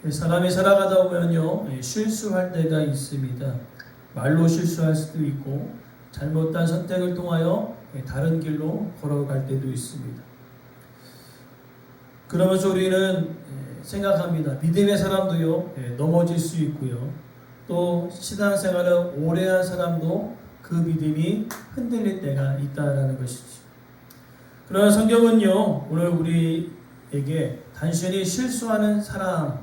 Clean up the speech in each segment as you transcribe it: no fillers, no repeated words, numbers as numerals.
사람이 살아가다 보면요, 실수할 때가 있습니다. 말로 실수할 수도 있고 잘못한 선택을 통하여 다른 길로 걸어갈 때도 있습니다. 그러면서 우리는 생각합니다. 믿음의 사람도요, 넘어질 수 있고요. 또 신앙생활을 오래 한 사람도 그 믿음이 흔들릴 때가 있다라는 것이죠. 그러나 성경은요, 오늘 우리에게 단순히 실수하는 사람에서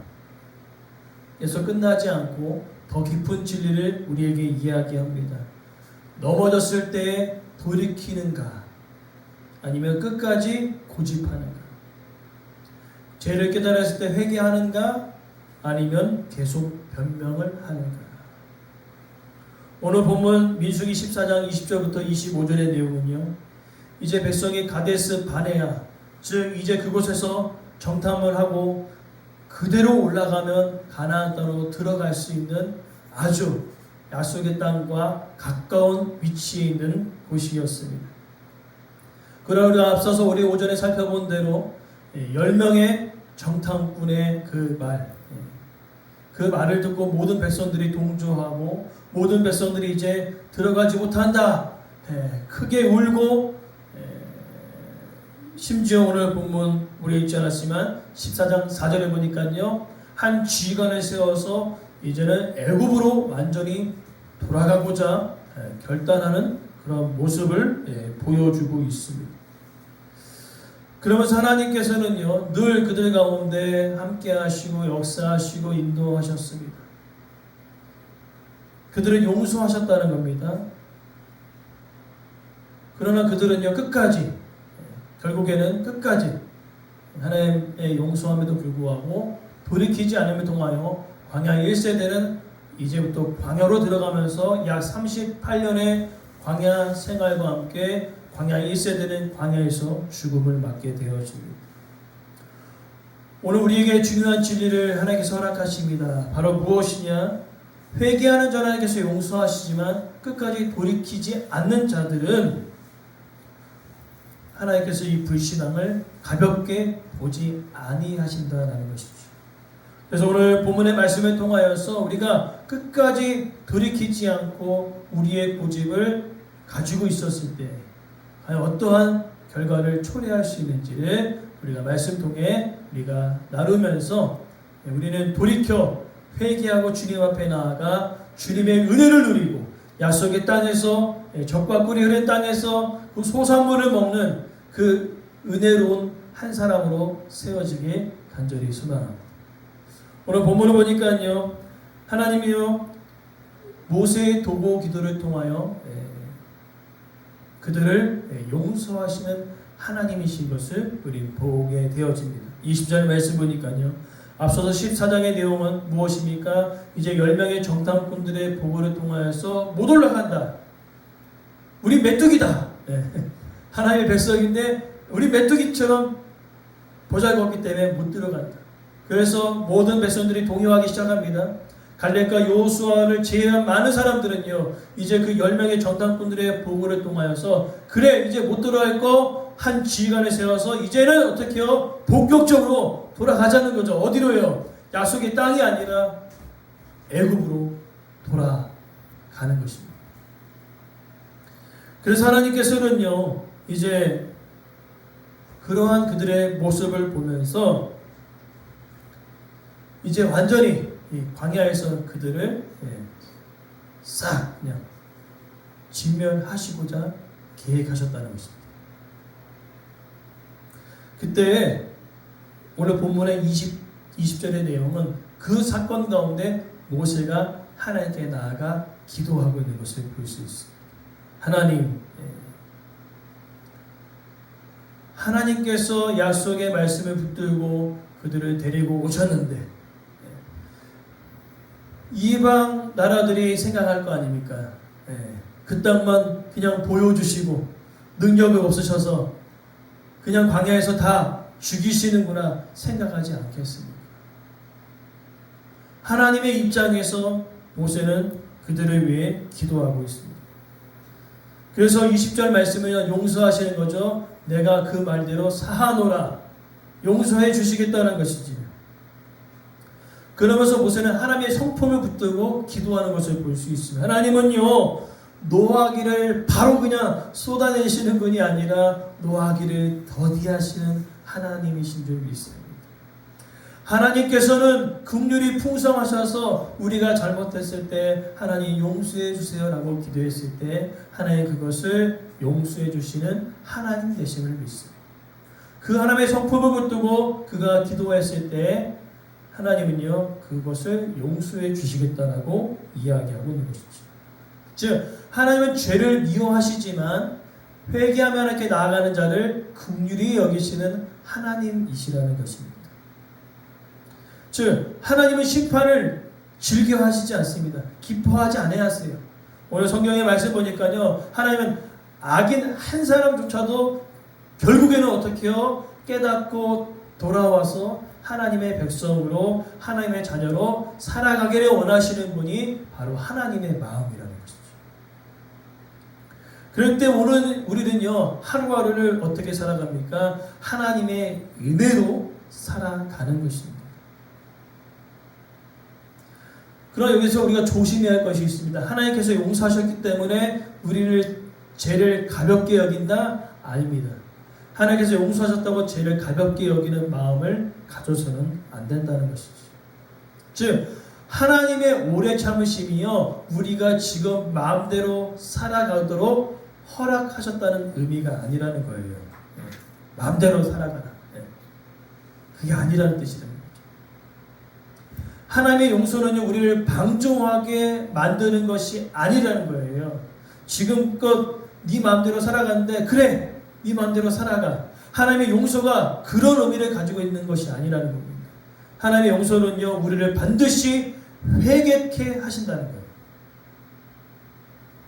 끝나지 않고 더 깊은 진리를 우리에게 이야기합니다. 넘어졌을 때 돌이키는가, 아니면 끝까지 고집하는가, 죄를 깨달았을 때 회개하는가, 아니면 계속 변명을 하는가. 오늘 본문 민수기 14장 20절부터 25절의 내용은요, 이제 백성이 가데스 바네아, 즉 이제 그곳에서 정탐을 하고 그대로 올라가면 가나안 땅으로 들어갈 수 있는 아주 약속의 땅과 가까운 위치에 있는 곳이었습니다. 그러나 앞서서 우리 오전에 살펴본 대로 10명의 정탐꾼의 그 말을 듣고 모든 백성들이 동조하고 모든 백성들이 이제 들어가지 못한다, 크게 울고, 심지어 오늘 본문 우리 읽지 않았지만 14장 4절에 보니까요, 한 지휘관을 세워서 이제는 애굽으로 완전히 돌아가고자 결단하는 그런 모습을 보여주고 있습니다. 그러면서 하나님께서는요, 늘 그들 가운데 함께 하시고 역사하시고 인도하셨습니다. 그들을 용서하셨다는 겁니다. 그러나 그들은요, 결국에는 끝까지 하나님의 용서함에도 불구하고 돌이키지 않음을 통하여 광야 1세대는 이제부터 광야로 들어가면서 약 38년의 광야 생활과 함께 광야 1세대는 광야에서 죽음을 맞게 되어집니다. 오늘 우리에게 중요한 진리를 하나님께서 허락하십니다. 바로 무엇이냐? 회개하는 자 하나님께서 용서하시지만 끝까지 돌이키지 않는 자들은 하나님께서 이 불신앙을 가볍게 보지 아니하신다는 것이죠. 그래서 오늘 본문의 말씀을 통하여서 우리가 끝까지 돌이키지 않고 우리의 고집을 가지고 있었을 때 과연 어떠한 결과를 초래할 수 있는지를 우리가 말씀 통해 우리가 나누면서 우리는 돌이켜 회개하고 주님 앞에 나아가 주님의 은혜를 누리고 약속의 땅에서, 젖과 꿀이 흐른 땅에서 그 소산물을 먹는 그 은혜로운 한 사람으로 세워지길 간절히 소망합니다. 오늘 본문을 보니까요, 하나님이요, 모세의 도고 기도를 통하여 그들을 용서하시는 하나님이신 것을 우리 보게 되어집니다. 20절 말씀 보니까요, 앞서서 14장의 내용은 무엇입니까? 이제 10명의 정탐꾼들의 보고를 통하여서 못 올라간다. 우리 메뚜기다. 하나님의 백성인데 우리 메뚜기처럼 보잘것없기 때문에 못 들어간다. 그래서 모든 백성들이 동요하기 시작합니다. 갈렙과 여호수아를 제외한 많은 사람들은요, 이제 그 10명의 정탐꾼들의 보고를 통하여서 그래 이제 못 들어갈 거 한 지휘관을 세워서 이제는 어떻게 해요? 본격적으로 돌아가자는 거죠. 어디로요? 약속의 땅이 아니라 애굽으로 돌아가는 것입니다. 그래서 하나님께서는요, 이제 그러한 그들의 모습을 보면서 이제 완전히 이 광야에서 그들을 싹 그냥 진멸하시고자 계획하셨다는 것입니다. 그때 오늘 본문의 20절의 내용은 그 사건 가운데 모세가 하나님께 나아가 기도하고 있는 것을 볼 수 있습니다. 하나님께서 약속의 말씀을 붙들고 그들을 데리고 오셨는데 이방 나라들이 생각할 거 아닙니까? 그 땅만 그냥 보여주시고 능력이 없으셔서 그냥 광야에서 다 죽이시는구나 생각하지 않겠습니까? 하나님의 입장에서 모세는 그들을 위해 기도하고 있습니다. 그래서 20절 말씀은 용서하시는 거죠. 내가 그 말대로 사하노라, 용서해 주시겠다는 것이지. 그러면서 모세는 하나님의 성품을 붙들고 기도하는 것을 볼 수 있습니다. 하나님은요, 노하기를 바로 그냥 쏟아내시는 분이 아니라 노하기를 더디하시는 하나님이신 줄 믿습니다. 하나님께서는 긍휼이 풍성하셔서 우리가 잘못했을 때 하나님 용서해 주세요 라고 기도했을 때 하나님 그것을 용서해 주시는 하나님 되심을 믿습니다. 그 하나님의 성품을 붙들고 그가 기도했을 때 하나님은요 그것을 용서해 주시겠다라고 이야기하고 있는 것이죠. 즉 하나님은 죄를 미워하시지만 회개하며 하나님께 나아가는 자를 긍휼히 여기시는 하나님이시라는 것입니다. 즉 하나님은 심판을 즐겨하시지 않습니다. 기뻐하지 않아하세요. 오늘 성경의 말씀 보니까요, 하나님은 악인 한 사람조차도 결국에는 어떻게 해요? 깨닫고 돌아와서 하나님의 백성으로 하나님의 자녀로 살아가기를 원하시는 분이 바로 하나님의 마음이라는 것이죠. 그럴 때 오늘 우리는요 하루하루를 어떻게 살아갑니까? 하나님의 은혜로 살아가는 것입니다. 그러나 여기서 우리가 조심해야 할 것이 있습니다. 하나님께서 용서하셨기 때문에 우리를 죄를 가볍게 여긴다? 아닙니다. 하나님께서 용서하셨다고 죄를 가볍게 여기는 마음을 가져서는 안 된다는 것이죠. 즉 하나님의 오래 참으심이요 우리가 지금 마음대로 살아가도록 허락하셨다는 의미가 아니라는 거예요. 마음대로 살아가라. 그게 아니라는 뜻이랍니다. 하나님의 용서는요 우리를 방종하게 만드는 것이 아니라는 거예요. 지금껏 네 마음대로 살아가는데 그래 네 마음대로 살아가. 하나님의 용서가 그런 의미를 가지고 있는 것이 아니라는 겁니다. 하나님의 용서는요 우리를 반드시 회개케 하신다는 거예요.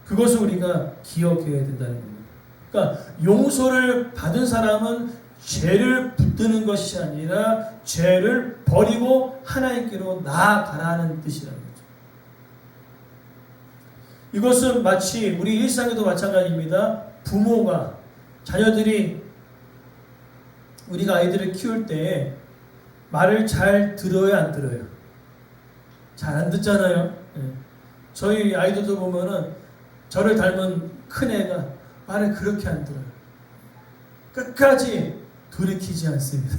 그것을 우리가 기억해야 된다는 겁니다. 그러니까 용서를 받은 사람은 죄를 붙드는 것이 아니라 죄를 버리고 하나님께로 나아가라는 뜻이라는 거죠. 이것은 마치 우리 일상에도 마찬가지입니다. 부모가 자녀들이 우리가 아이들을 키울 때 말을 잘 들어요, 안 들어요? 잘 안 듣잖아요. 저희 아이들도 보면은 저를 닮은 큰애가 말을 그렇게 안 들어요. 끝까지 돌이키지 않습니다.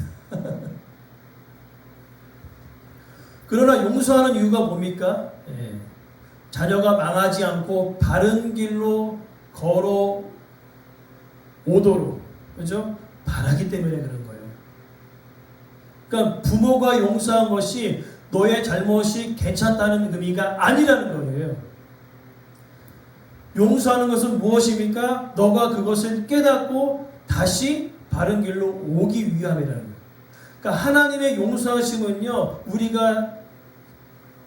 그러나 용서하는 이유가 뭡니까? 자녀가 망하지 않고 바른 길로 걸어오도록, 그죠? 바라기 때문에 그런 거예요. 그러니까 부모가 용서한 것이 너의 잘못이 괜찮다는 의미가 아니라는 거예요. 용서하는 것은 무엇입니까? 너가 그것을 깨닫고 다시 바른 길로 오기 위함이라는 거예요. 그러니까 하나님의 용서하심은요 우리가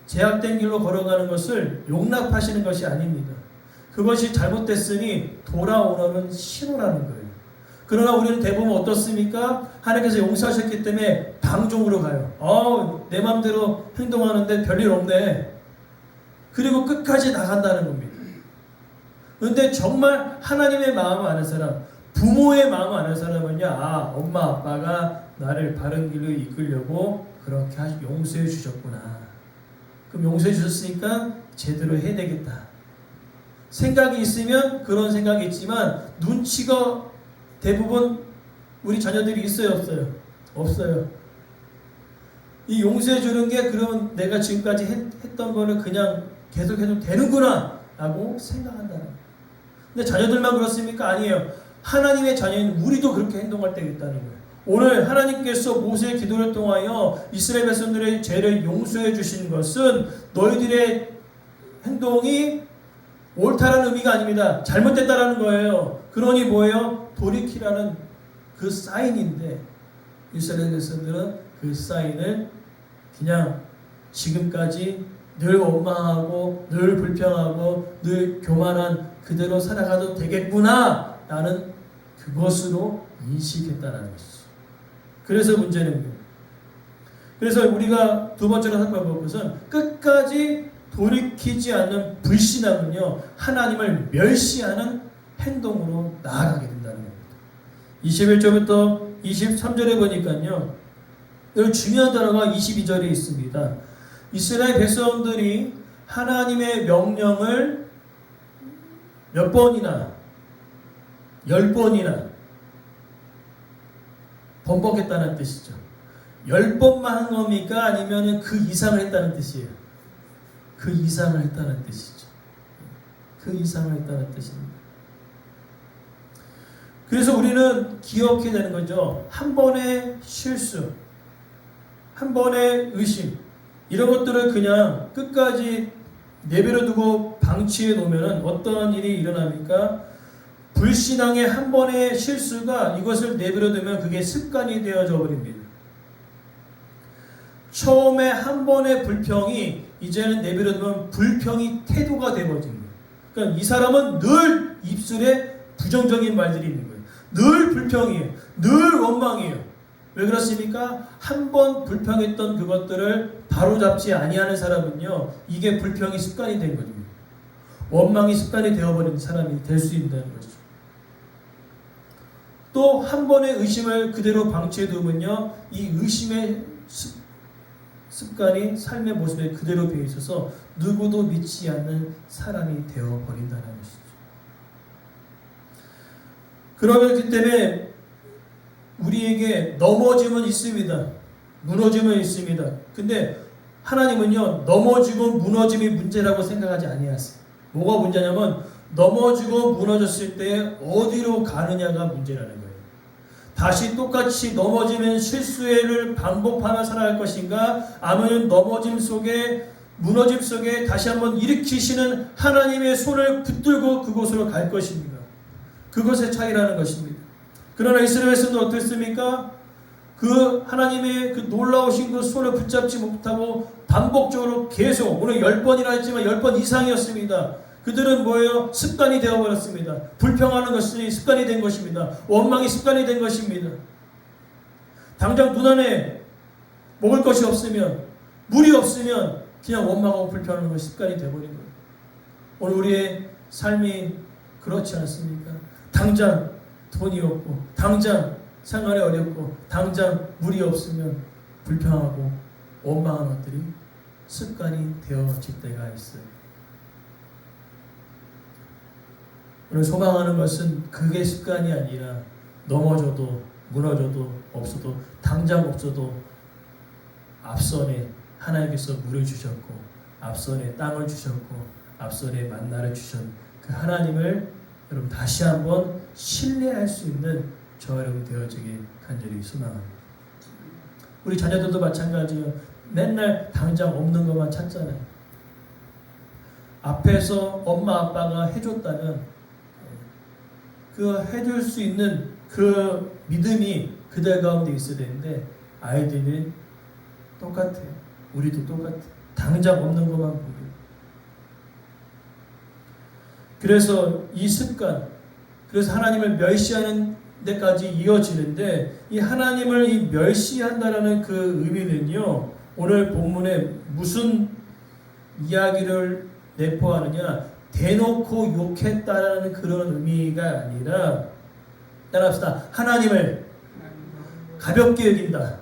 제약된 길로 걸어가는 것을 용납하시는 것이 아닙니다. 그것이 잘못됐으니 돌아오라는 신호라는 거예요. 그러나 우리는 대부분 어떻습니까? 하나님께서 용서하셨기 때문에 방종으로 가요. 내 마음대로 행동하는데 별일 없네. 그리고 끝까지 나간다는 겁니다. 그런데 정말 하나님의 마음을 아는 사람, 부모의 마음을 아는 사람은요, 엄마 아빠가 나를 바른 길로 이끌려고 그렇게 용서해 주셨구나. 그럼 용서해 주셨으니까 제대로 해야 되겠다. 생각이 있으면 그런 생각이 있지만 눈치가 대부분 우리 자녀들이 있어요, 없어요? 없어요. 이 용서해 주는 게 그러면 내가 지금까지 했던 거를 그냥 계속해도 되는구나 라고 생각한다는 거예요. 근데 자녀들만 그렇습니까? 아니에요. 하나님의 자녀인 우리도 그렇게 행동할 때가 있다는 거예요. 오늘 하나님께서 모세의 기도를 통하여 이스라엘 백성들의 죄를 용서해 주신 것은 너희들의 행동이 옳다라는 의미가 아닙니다. 잘못됐다라는 거예요. 그러니 뭐예요? 돌이키라는 그 사인인데 이스라엘 백성들은 그 사인을 그냥 지금까지 늘 원망하고 늘 불평하고 늘 교만한 그대로 살아가도 되겠구나 라는 그것으로 인식했다는 것이죠. 그래서 문제는 그래서 우리가 두 번째로 살펴볼 것은 끝까지 돌이키지 않는 불신앙은요 하나님을 멸시하는 행동으로 나아가게 된다는 겁니다. 21절부터 23절에 보니까요 여기 중요한 단어가 22절에 있습니다. 이스라엘 백성들이 하나님의 명령을 몇 번이나 10번이나 번복했다는 뜻이죠. 10번만 한 겁니까? 아니면 그 이상을 했다는 뜻이에요. 그 이상을 했다는 뜻이죠. 그 이상을 했다는 뜻입니다. 그래서 우리는 기억해야 되는 거죠. 한 번의 실수, 한 번의 의심, 이런 것들을 그냥 끝까지 내버려 두고 방치해 놓으면 어떤 일이 일어납니까? 불신앙의 한 번의 실수가 이것을 내버려 두면 그게 습관이 되어져 버립니다. 처음에 한 번의 불평이 이제는 내버려 두면 불평이 태도가 되어버린 거예요. 그러니까 이 사람은 늘 입술에 부정적인 말들이 있는 거예요. 늘 불평이에요. 늘 원망이에요. 왜 그렇습니까? 한 번 불평했던 그것들을 바로잡지 아니하는 사람은요, 이게 불평이 습관이 된 거죠. 원망이 습관이 되어버린 사람이 될 수 있다는 거죠. 또 한 번의 의심을 그대로 방치해 두면요, 이 의심의 습관이 삶의 모습에 그대로 되어 있어서 누구도 믿지 않는 사람이 되어버린다는 것이죠. 그러기 때문에 우리에게 넘어짐은 있습니다. 무너짐은 있습니다. 근데 하나님은요, 넘어지고 무너짐이 문제라고 생각하지 아니하세요. 뭐가 문제냐면 넘어지고 무너졌을 때 어디로 가느냐가 문제라는 거예요. 다시 똑같이 넘어지는 실수를 반복하며 살아갈 것인가, 아니면 넘어짐 속에 무너짐 속에 다시 한번 일으키시는 하나님의 손을 붙들고 그곳으로 갈 것입니다. 그것의 차이라는 것입니다. 그러나 이스라엘 백성도 어땠습니까? 그 하나님의 그 놀라우신 그 손을 붙잡지 못하고 반복적으로 계속, 오늘 10번이라 했지만 10번 이상이었습니다. 그들은 뭐예요? 습관이 되어버렸습니다. 불평하는 것이 습관이 된 것입니다. 원망이 습관이 된 것입니다. 당장 눈 안에 먹을 것이 없으면, 물이 없으면 그냥 원망하고 불평하는 것이 습관이 되어버린 거예요. 오늘 우리의 삶이 그렇지 않습니까? 당장 돈이 없고, 당장 생활이 어렵고, 당장 물이 없으면 불평하고 원망하는 것들이 습관이 되어질 때가 있어요. 오늘 소망하는 것은 그게 습관이 아니라 넘어져도 무너져도 없어도 당장 없어도 앞선에 하나님께서 물을 주셨고, 앞선에 땅을 주셨고, 앞선에 만나를 주신 그 하나님을 여러분 다시 한번 신뢰할 수 있는 저와 여러분 되어지길 간절히 소망합니다. 우리 자녀들도 마찬가지예요. 맨날 당장 없는 것만 찾잖아요. 앞에서 엄마 아빠가 해줬다면 그 해줄 수 있는 그 믿음이 그들 가운데 있어야 되는데, 아이들이 똑같아요. 우리도 똑같아요. 당장 없는 것만 보고. 그래서 이 습관, 그래서 하나님을 멸시하는 데까지 이어지는데, 이 하나님을 이 멸시한다라는 그 의미는요, 오늘 본문에 무슨 이야기를 내포하느냐, 대놓고 욕했다라는 그런 의미가 아니라, 따라합시다. 하나님을 가볍게 여긴다.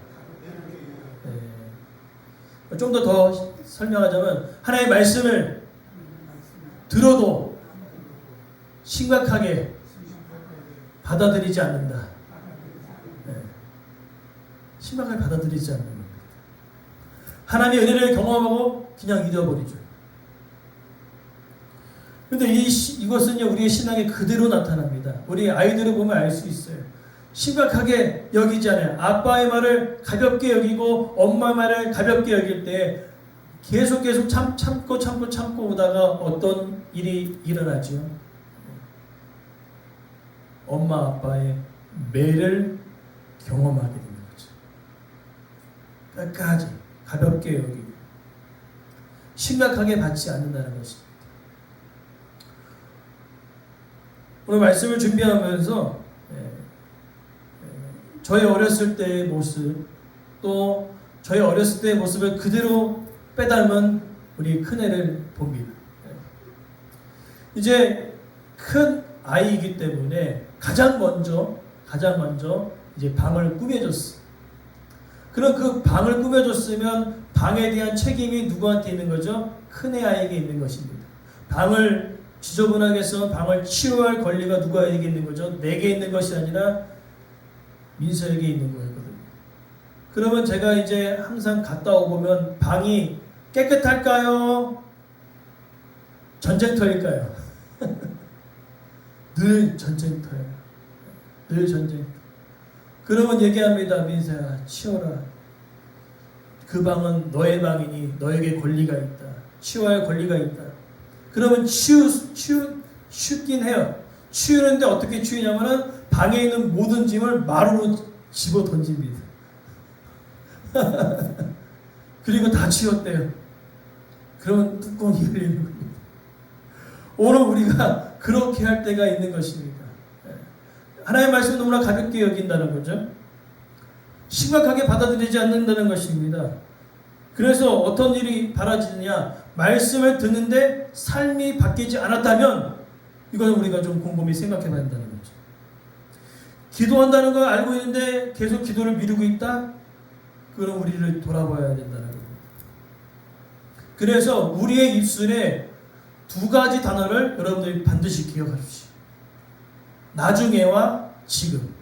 네. 좀 더 설명하자면, 하나님의 말씀을 들어도 심각하게 받아들이지 않는다. 네. 심각하게 받아들이지 않는 겁니다. 하나님의 은혜를 경험하고 그냥 잊어버리죠. 그런데 이것은요, 우리의 신앙에 그대로 나타납니다. 우리 아이들을 보면 알 수 있어요. 심각하게 여기지 않아요. 아빠의 말을 가볍게 여기고 엄마의 말을 가볍게 여길 때 계속 참고 오다가 어떤 일이 일어나죠. 엄마 아빠의 매를 경험하게 되는 거죠. 끝까지 가볍게 여기고 심각하게 받지 않는다는 것입니다. 오늘 말씀을 준비하면서 저희 어렸을 때의 모습, 또 저희 어렸을 때의 모습을 그대로 빼닮은 우리 큰애를 봅니다. 이제 큰 아이이기 때문에 가장 먼저 이제 방을 꾸며줬어. 그럼 그 방을 꾸며줬으면 방에 대한 책임이 누구한테 있는 거죠? 큰애 아이에게 있는 것입니다. 방을 지저분하게 해서 방을 치워야 할 권리가 누구에게 있는 거죠? 내게 있는 것이 아니라 민서에게 있는 거거든요. 그러면 제가 이제 항상 갔다 오면 방이 깨끗할까요? 전쟁터일까요? 늘 전쟁터예요. 늘 전쟁터. 그러면 얘기합니다. 민서야, 치워라. 그 방은 너의 방이니 너에게 권리가 있다. 치워야 할 권리가 있다. 그러면 치우긴 해요. 치우는데 어떻게 치우냐면은 방에 있는 모든 짐을 마루로 집어 던집니다. 그리고 다 치웠대요. 그러면 뚜껑이 열리는 겁니다. 오늘 우리가 그렇게 할 때가 있는 것입니다. 하나님의 말씀을 너무나 가볍게 여긴다는 거죠. 심각하게 받아들이지 않는다는 것입니다. 그래서 어떤 일이 벌어지느냐, 말씀을 듣는데 삶이 바뀌지 않았다면 이건 우리가 좀 곰곰이 생각해 봐야 한다는 거죠. 기도한다는 걸 알고 있는데 계속 기도를 미루고 있다? 그럼 우리를 돌아봐야 된다는 겁니다. 그래서 우리의 입술에 두 가지 단어를 여러분들이 반드시 기억하십시오. 나중에와 지금.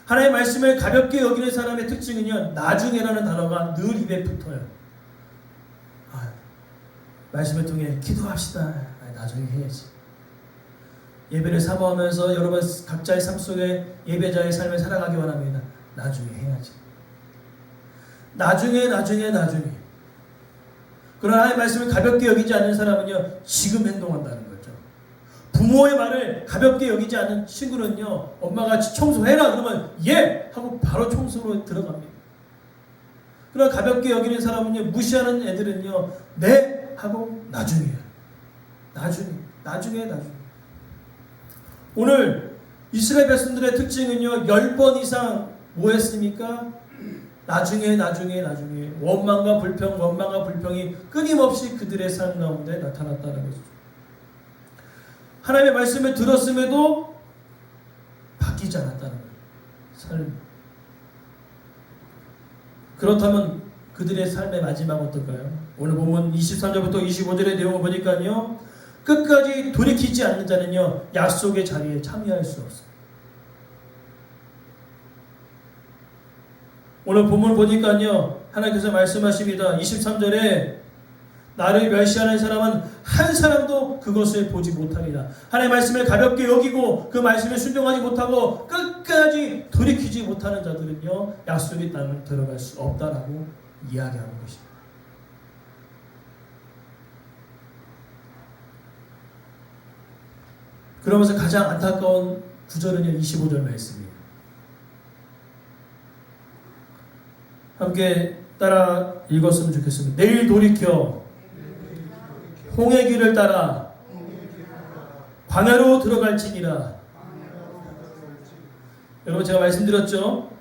하나님의 말씀을 가볍게 여기는 사람의 특징은요, 나중에라는 단어가 늘 입에 붙어요. 말씀을 통해 기도합시다. 나중에 해야지. 예배를 사모하면서 여러분 각자의 삶 속에 예배자의 삶을 살아가기 원합니다. 나중에 해야지. 나중에. 그러나 하나님의 말씀을 가볍게 여기지 않는 사람은요, 지금 행동한다는 거죠. 부모의 말을 가볍게 여기지 않는 친구는요, 엄마가 청소해라 그러면 예! 하고 바로 청소로 들어갑니다. 그러나 가볍게 여기는 사람은요, 무시하는 애들은요, 네! 하고 나중에. 오늘 이스라엘 백성들의 특징은요, 10번 이상 뭐 했습니까? 나중에 원망과 불평이 끊임없이 그들의 삶 가운데 나타났다는 것이죠. 하나님의 말씀을 들었음에도 바뀌지 않았다는 거예요. 삶. 그렇다면 그들의 삶의 마지막은 어떨까요? 오늘 보면 23절부터 25절의 내용을 보니까요, 끝까지 돌이키지 않는 자는요, 약속의 자리에 참여할 수 없어요. 오늘 본문 보니까요, 하나님께서 말씀하십니다. 23절에 나를 멸시하는 사람은 한 사람도 그것을 보지 못하리라. 하나님의 말씀을 가볍게 여기고 그 말씀에 순종하지 못하고 끝까지 돌이키지 못하는 자들은요, 약속의 땅을 들어갈 수 없다라고 이야기하는 것입니다. 그러면서 가장 안타까운 구절은요, 25절 말씀이에요. 함께 따라 읽었으면 좋겠습니다. 내일 돌이켜 홍해 길을 따라 광야로 들어갈지니라. 여러분 제가 말씀드렸죠.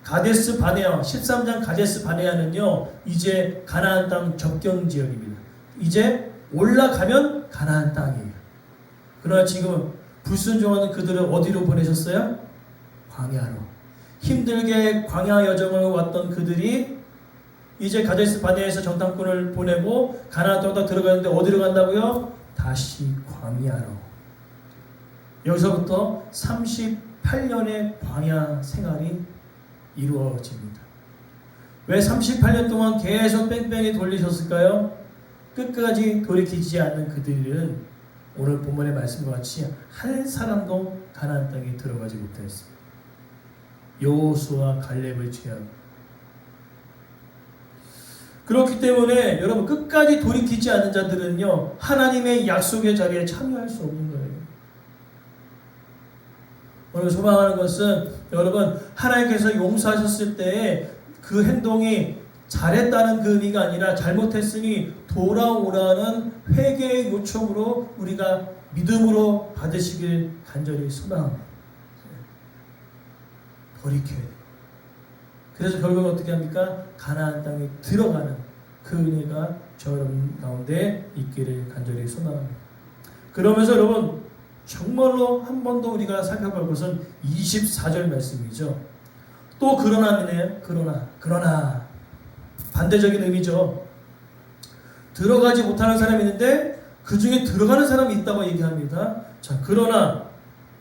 가데스 바네아 13장 가데스 바네아는요, 이제 가나안 땅 접경 지역입니다. 이제 올라가면 가나안 땅이에요. 그러나 지금 불순종하는 그들을 어디로 보내셨어요? 광야로. 힘들게 광야 여정을 왔던 그들이 이제 가데스 바네아에서 정탐꾼을 보내고 가나안 땅으로 들어가는데 어디로 간다고요? 다시 광야로. 여기서부터 38년의 광야 생활이 이루어집니다. 왜 38년 동안 계속 뺑뺑이 돌리셨을까요? 끝까지 돌이키지 않는 그들은 오늘 본문의 말씀과 같이 한 사람도 가나안 땅에 들어가지 못했습니다. 여호수아와 갈렙을 제외하고. 그렇기 때문에 여러분 끝까지 돌이키지 않는 자들은요, 하나님의 약속의 자리에 참여할 수 없는 거예요. 오늘 소망하는 것은 여러분 하나님께서 용서하셨을 때에 그 행동이 잘했다는 그 의미가 아니라 잘못했으니 돌아오라는 회개의 요청으로 우리가 믿음으로 받으시길 간절히 소망합니다. 돌이켜야 돼요. 그래서 결국 어떻게 합니까? 가나안 땅에 들어가는 그 은혜가 저 여러분 가운데 있기를 간절히 소망합니다. 그러면서 여러분 정말로 한 번 더 우리가 살펴볼 것은 24절 말씀이죠. 또 그러나이네요. 그러나 반대적인 의미죠. 들어가지 못하는 사람이 있는데 그 중에 들어가는 사람이 있다고 얘기합니다. 자, 그러나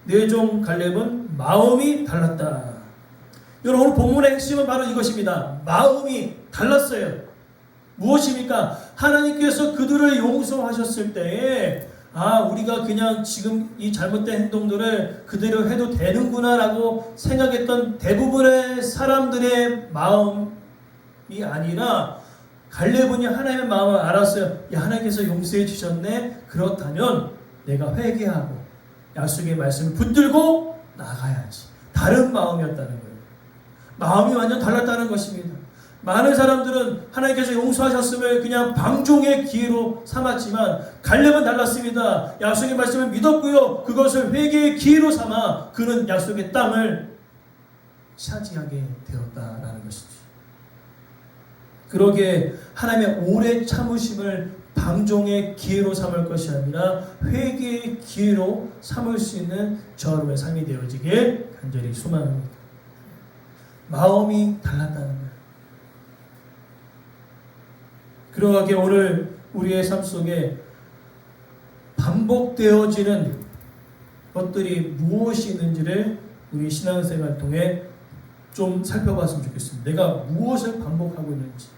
내 종 갈렙은 마음이 달랐다. 여러분, 오늘 본문의 핵심은 바로 이것입니다. 마음이 달랐어요. 무엇입니까? 하나님께서 그들을 용서하셨을 때에 우리가 그냥 지금 이 잘못된 행동들을 그대로 해도 되는구나라고 생각했던 대부분의 사람들의 마음이 아니라 갈렙은 하나님의 마음을 알았어요. 하나님께서 용서해 주셨네. 그렇다면 내가 회개하고 약속의 말씀을 붙들고 나가야지. 다른 마음이었다는 거예요. 마음이 완전 달랐다는 것입니다. 많은 사람들은 하나님께서 용서하셨음을 그냥 방종의 기회로 삼았지만 갈렙은 달랐습니다. 약속의 말씀을 믿었고요. 그것을 회개의 기회로 삼아 그는 약속의 땅을 차지하게 되었다라는 것이죠. 그러기에 하나님의 오래 참으심을 방종의 기회로 삼을 것이 아니라 회개의 기회로 삼을 수 있는 저 여러분의 삶이 되어지길 간절히 소망합니다. 마음이 달랐다는 거예요. 그러하게 오늘 우리의 삶 속에 반복되어지는 것들이 무엇이 있는지를 우리 신앙생활 통해 좀 살펴봤으면 좋겠습니다. 내가 무엇을 반복하고 있는지.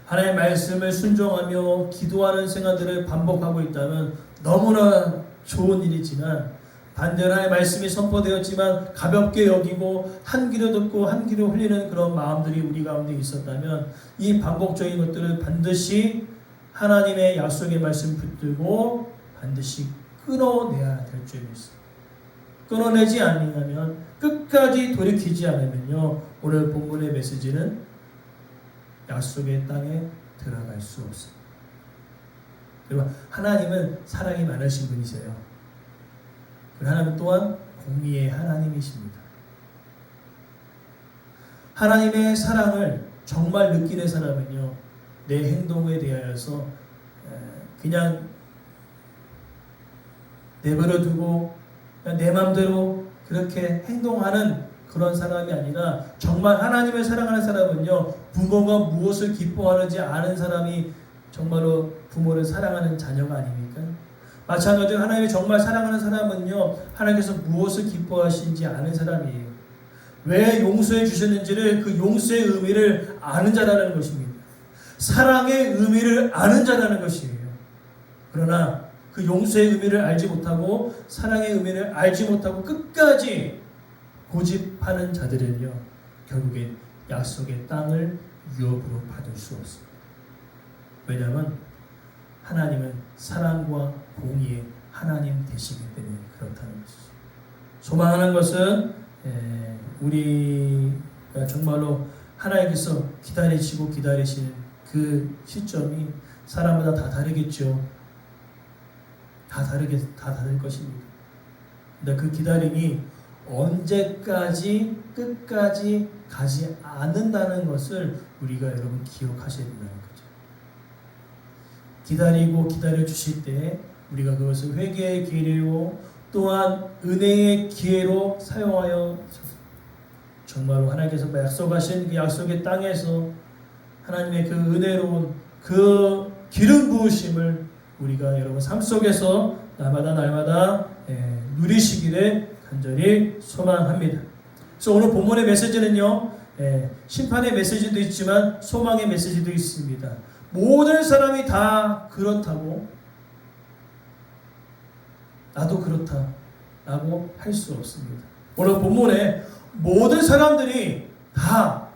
하나님의 말씀을 순종하며 기도하는 생활들을 반복하고 있다면 너무나 좋은 일이지만, 반대로 하나님의 말씀이 선포되었지만 가볍게 여기고 한 귀로 듣고 한 귀로 흘리는 그런 마음들이 우리 가운데 있었다면 이 반복적인 것들을 반드시 하나님의 약속의 말씀 붙들고 반드시 끊어내야 될 줄이 있습니다. 끊어내지 아니하면, 끝까지 돌이키지 않으면요, 오늘 본문의 메시지는 약속의 땅에 들어갈 수 없습니다. 그리고 하나님은 사랑이 많으신 분이세요. 하나님 또한 공의의 하나님이십니다. 하나님의 사랑을 정말 느끼는 사람은요, 내 행동에 대하여서 그냥 내버려 두고 그냥 내 마음대로 그렇게 행동하는 그런 사람이 아니라, 정말 하나님을 사랑하는 사람은요, 부모가 무엇을 기뻐하는지 아는 사람이 정말로 부모를 사랑하는 자녀가 아닙니까? 마찬가지로 하나님이 정말 사랑하는 사람은요, 하나님께서 무엇을 기뻐하시는지 아는 사람이에요. 왜 용서해 주셨는지를, 그 용서의 의미를 아는 자라는 것입니다. 사랑의 의미를 아는 자라는 것이에요. 그러나 그 용서의 의미를 알지 못하고 사랑의 의미를 알지 못하고 끝까지 고집하는 자들은요, 결국엔 약속의 땅을 유업으로 받을 수 없습니다. 왜냐하면 하나님은 사랑과 공의의 하나님 되시기 때문에 그렇다는 것이죠. 소망하는 것은 우리가 정말로 하나님께서 기다리시는 그 시점이 사람마다 다 다르겠죠. 다 다를 것입니다. 근데 그 기다림이 언제까지 끝까지 가지 않는다는 것을 우리가 여러분 기억하셔야 된다는 거죠. 기다려 주실 때 우리가 그것을 회개의 기회로 또한 은혜의 기회로 사용하여 정말로 하나님께서 약속하신 그 약속의 땅에서 하나님의 그 은혜로운 그 기름 부으심을 우리가 여러분 삶 속에서 날마다 누리시기를 간절히 소망합니다. 그래서 오늘 본문의 메시지는요, 심판의 메시지도 있지만 소망의 메시지도 있습니다. 모든 사람이 다 그렇다고, 나도 그렇다라고 할 수 없습니다. 오늘 본문에 모든 사람들이 다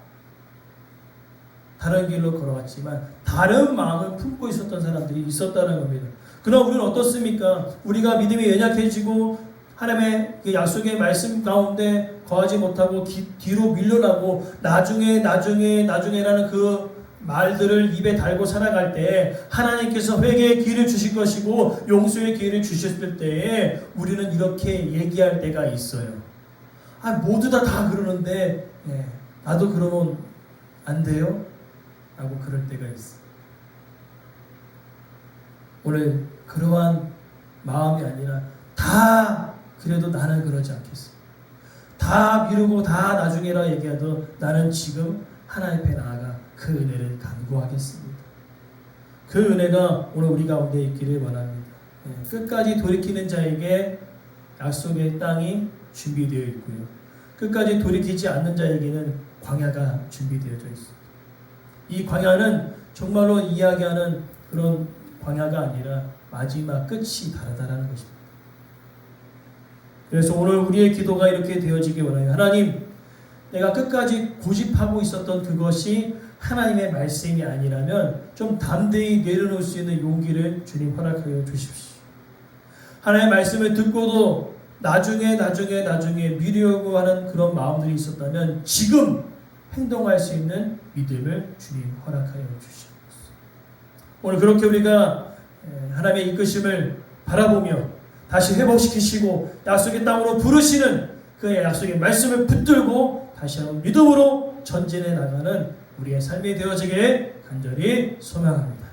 다른 길로 걸어갔지만 다른 마음을 품고 있었던 사람들이 있었다는 겁니다. 그럼 우리는 어떻습니까? 우리가 믿음이 연약해지고 하나님의 약속의 말씀 가운데 거하지 못하고 뒤로 밀려나고 나중에라는 그 말들을 입에 달고 살아갈 때 하나님께서 회개의 기회를 주실 것이고 용서의 기회를 주셨을 때에 우리는 이렇게 얘기할 때가 있어요. 모두 다 그러는데 나도 그러면 안 돼요? 라고 그럴 때가 있어요. 오늘 그러한 마음이 아니라 다 그래도 나는 그러지 않겠어. 다 다 미루고 다 나중에라 얘기하도 나는 지금 하나님 앞에 나아가 그 은혜를 간구하겠습니다. 그 은혜가 오늘 우리 가운데 있기를 원합니다. 끝까지 돌이키는 자에게 약속의 땅이 준비되어 있고요. 끝까지 돌이키지 않는 자에게는 광야가 준비되어져 있습니다. 이 광야는 정말로 이야기하는 그런 광야가 아니라 마지막 끝이 다르다라는 것입니다. 그래서 오늘 우리의 기도가 이렇게 되어지기 원해요. 하나님, 내가 끝까지 고집하고 있었던 그것이 하나님의 말씀이 아니라면 좀 담대히 내려놓을 수 있는 용기를 주님 허락하여 주십시오. 하나님의 말씀을 듣고도 나중에 미루려고 하는 그런 마음들이 있었다면 지금 행동할 수 있는 믿음을 주님 허락하여 주시옵소서. 오늘 그렇게 우리가 하나님의 이끄심을 바라보며 다시 회복시키시고 약속의 땅으로 부르시는 그의 약속의 말씀을 붙들고 다시 한번 믿음으로 전진해 나가는 우리의 삶이 되어지길 간절히 소망합니다.